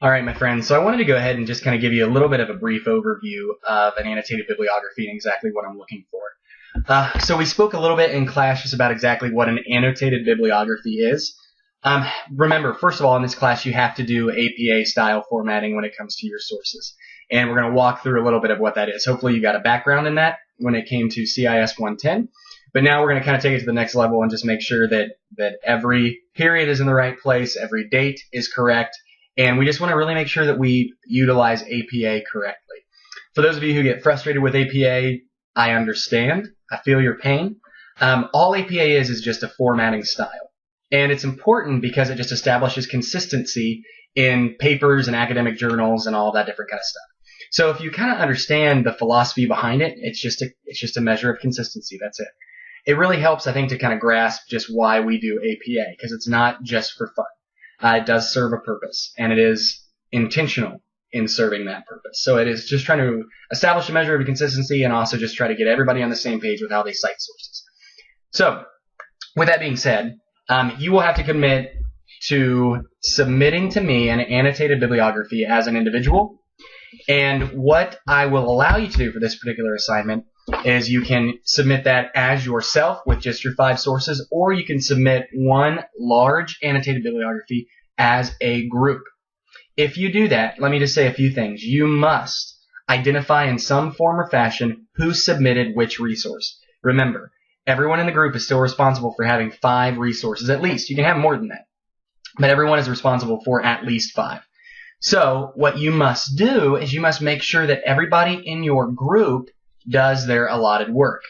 All right, my friends. So I wanted to go ahead and just kind of give you a little bit of a brief overview of an annotated bibliography and exactly what I'm looking for. So we spoke a little bit in class just about exactly what an annotated bibliography is. Remember, first of all, in this class, you have to do APA style formatting when it comes to your sources. And we're going to walk through a little bit of what that is. Hopefully you got a background in that when it came to CIS 110. But now we're going to kind of take it to the next level and just make sure that every period is in the right place, every date is correct, and we just want to really make sure that we utilize APA correctly. For those of you who get frustrated with APA, I understand. I feel your pain. All APA is just a formatting style. And it's important because it just establishes consistency in papers and academic journals and all that different kind of stuff. So if you kind of understand the philosophy behind it, it's just a measure of consistency. That's it. It really helps, I think, to kind of grasp just why we do APA, because it's not just for fun. It does serve a purpose, and it is intentional in serving that purpose. So it is just trying to establish a measure of consistency and also just try to get everybody on the same page with how they cite sources. So with that being said, you will have to commit to submitting to me an annotated bibliography as an individual. And what I will allow you to do for this particular assignment is you can submit that as yourself with just your 5 sources, or you can submit one large annotated bibliography as a group. If you do that, let me just say a few things. You must identify in some form or fashion who submitted which resource. Remember, everyone in the group is still responsible for having 5 resources at least. You can have more than that, but everyone is responsible for at least 5. So what you must do is you must make sure that everybody in your group does their allotted work.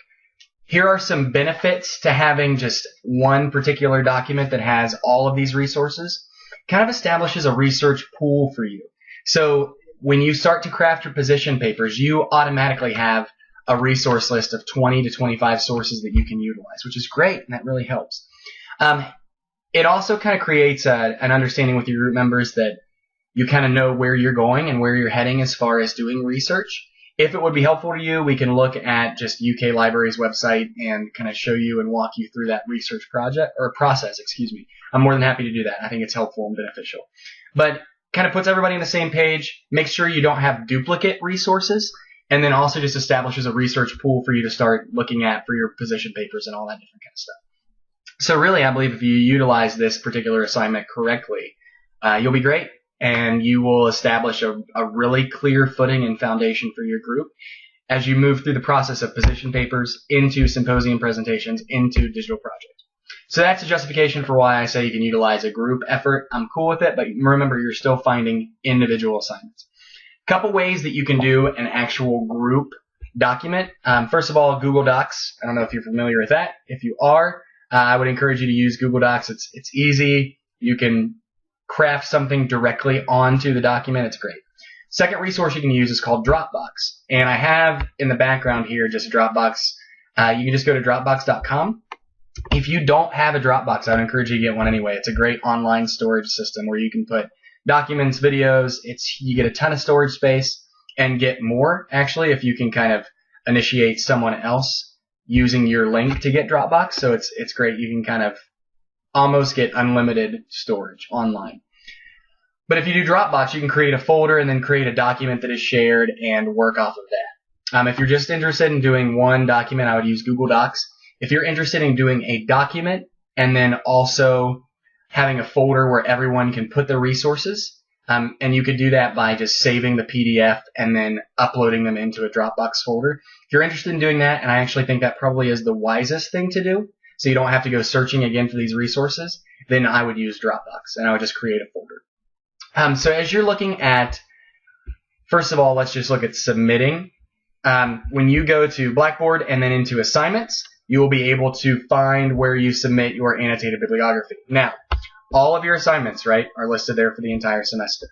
Here are some benefits to having just one particular document that has all of these resources. Kind of establishes a research pool for you. So when you start to craft your position papers, you automatically have a resource list of 20 to 25 sources that you can utilize, which is great, and that really helps. It also kind of creates an understanding with your group members that you kind of know where you're going and where you're heading as far as doing research. If it would be helpful to you, we can look at just UK Library's website and kind of show you and walk you through that research process. I'm more than happy to do that. I think it's helpful and beneficial. But kind of puts everybody on the same page, makes sure you don't have duplicate resources, and then also just establishes a research pool for you to start looking at for your position papers and all that different kind of stuff. So really, I believe if you utilize this particular assignment correctly, you'll be great. And you will establish a really clear footing and foundation for your group as you move through the process of position papers into symposium presentations into digital projects. So that's a justification for why I say you can utilize a group effort. I'm cool with it, but remember, you're still finding individual assignments. A couple ways that you can do an actual group document. First of all, Google Docs. I don't know if you're familiar with that. If you are, I would encourage you to use Google Docs. It's easy. You can craft something directly onto the document. It's great. Second resource you can use is called Dropbox. And I have in the background here just Dropbox. You can just go to Dropbox.com. If you don't have a Dropbox, I would encourage you to get one anyway. It's a great online storage system where you can put documents, videos. You get a ton of storage space and get more, actually, if you can kind of initiate someone else using your link to get Dropbox. So it's great. You can kind of almost get unlimited storage online. But if you do Dropbox, you can create a folder and then create a document that is shared and work off of that. If you're just interested in doing one document, I would use Google Docs. If you're interested in doing a document and then also having a folder where everyone can put their resources, and you could do that by just saving the PDF and then uploading them into a Dropbox folder. If you're interested in doing that, and I actually think that probably is the wisest thing to do, so you don't have to go searching again for these resources, then I would use Dropbox, and I would just create a folder. So as you're looking at, first of all, let's just look at submitting. When you go to Blackboard and then into assignments, you will be able to find where you submit your annotated bibliography. Now, all of your assignments, right, are listed there for the entire semester.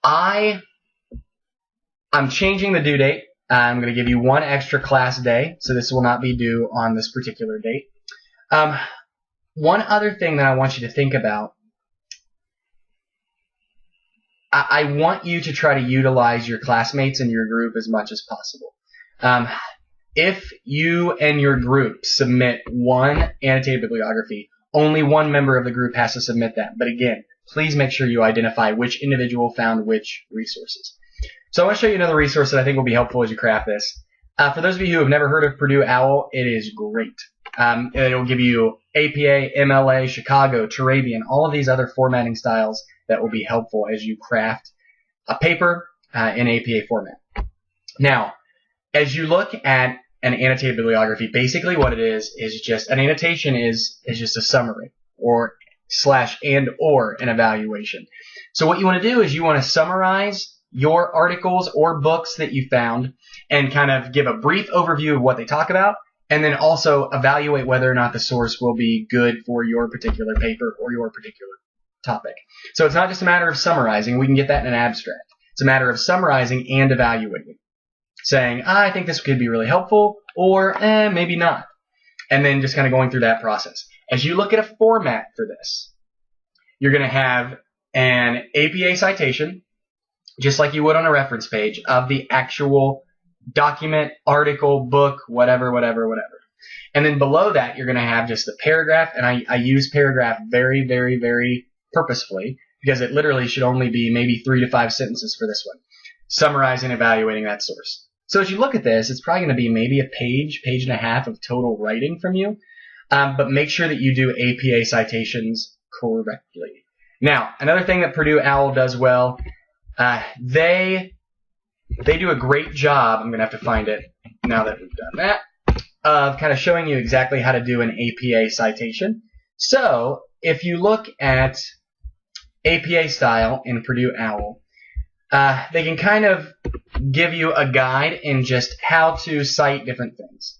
I'm changing the due date. I'm going to give you one extra class day, so this will not be due on this particular date. One other thing that I want you to think about, I want you to try to utilize your classmates in your group as much as possible. If you and your group submit one annotated bibliography, only one member of the group has to submit that. But again, please make sure you identify which individual found which resources. So I want to show you another resource that I think will be helpful as you craft this. For those of you who have never heard of Purdue OWL, it is great. It will give you APA, MLA, Chicago, Turabian, all of these other formatting styles that will be helpful as you craft a paper in APA format. Now, as you look at an annotated bibliography, basically what it is just an annotation is just a summary or an evaluation. So what you want to do is you want to summarize your articles or books that you found and kind of give a brief overview of what they talk about, and then also evaluate whether or not the source will be good for your particular paper or your particular topic. So it's not just a matter of summarizing. We can get that in an abstract. It's a matter of summarizing and evaluating, saying, I think this could be really helpful, or maybe not, and then just kind of going through that process. As you look at a format for this, you're going to have an APA citation, just like you would on a reference page, of the actual document, article, book, whatever. And then below that, you're going to have just the paragraph, and I use paragraph very, very, very purposefully because it literally should only be maybe 3 to 5 sentences for this one, summarizing and evaluating that source. So as you look at this, it's probably going to be maybe a page and a half of total writing from you, but make sure that you do APA citations correctly. Now, another thing that Purdue OWL does well, they do a great job, I'm going to have to find it now that we've done that, of kind of showing you exactly how to do an APA citation. So if you look at APA style in Purdue OWL, they can kind of give you a guide in just how to cite different things.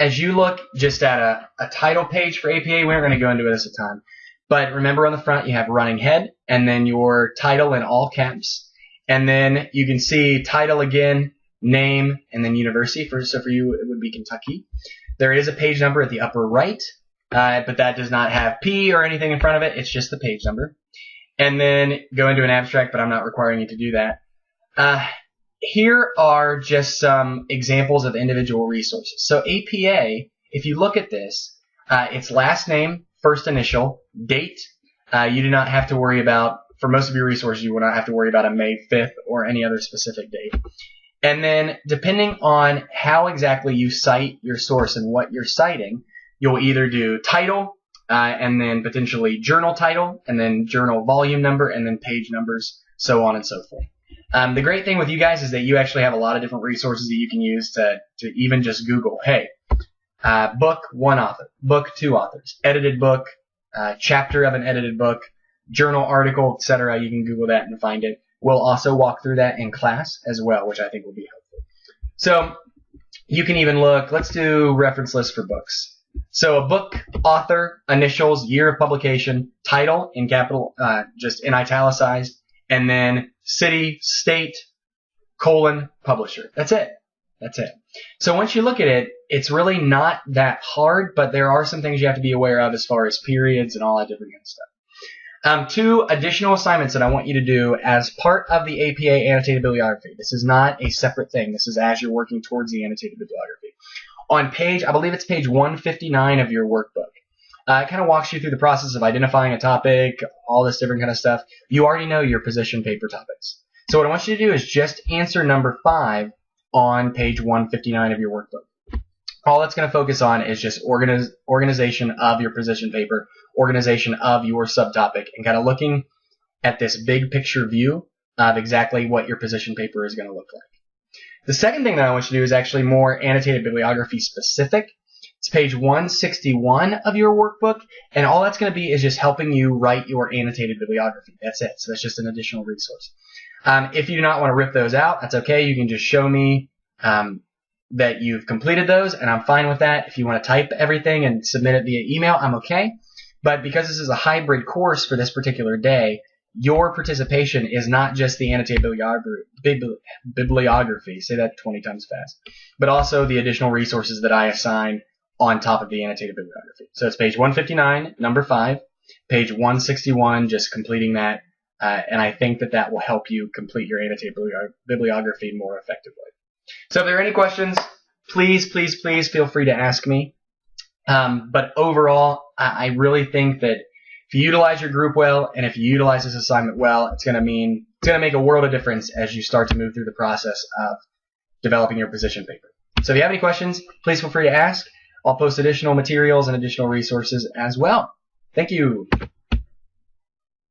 As you look just at a title page for APA, we aren't going to go into this a ton, but remember on the front you have running head and then your title in all caps, and then you can see title again, name, and then university. So for you it would be Kentucky. There is a page number at the upper right, but that does not have P or anything in front of it. It's just the page number. And then go into an abstract, but I'm not requiring you to do that. Here are just some examples of individual resources. So APA, if you look at this, it's last name, first initial, date. You do not have to worry about, for most of your resources, you will not have to worry about a May 5th or any other specific date. And then depending on how exactly you cite your source and what you're citing, you'll either do title, and then potentially journal title, and then journal volume number, and then page numbers, so on and so forth. The great thing with you guys is that you actually have a lot of different resources that you can use to even just Google, hey, book 1 author, book 2 authors, edited book, chapter of an edited book, journal article, etc. You can Google that and find it. We'll also walk through that in class as well, which I think will be helpful. So you can even look, let's do reference list for books. So a book, author, initials, year of publication, title in capital, just in italicized, and then city, state, colon, publisher. That's it. That's it. So once you look at it, it's really not that hard, but there are some things you have to be aware of as far as periods and all that different kind of stuff. 2 additional assignments that I want you to do as part of the APA annotated bibliography. This is not a separate thing. This is as you're working towards the annotated bibliography. On page, I believe it's page 159 of your workbook. It kind of walks you through the process of identifying a topic, all this different kind of stuff. You already know your position paper topics. So what I want you to do is just answer number 5 on page 159 of your workbook. All that's going to focus on is just organization of your position paper, organization of your subtopic, and kind of looking at this big picture view of exactly what your position paper is going to look like. The second thing that I want you to do is actually more annotated bibliography specific. It's page 161 of your workbook, and all that's going to be is just helping you write your annotated bibliography. That's it. So that's just an additional resource. If you do not want to rip those out, that's okay. You can just show me that you've completed those, and I'm fine with that. If you want to type everything and submit it via email, I'm okay. But because this is a hybrid course for this particular day, your participation is not just the annotated bibliography, say that 20 times fast, but also the additional resources that I assign on top of the annotated bibliography. So it's page 159, number 5, page 161, just completing that, and I think that that will help you complete your annotated bibliography more effectively. So if there are any questions, please feel free to ask me. But overall, I really think that If you utilize your group well, and if you utilize this assignment well, it's going to make a world of difference as you start to move through the process of developing your position paper. So if you have any questions, please feel free to ask. I'll post additional materials and additional resources as well. Thank you.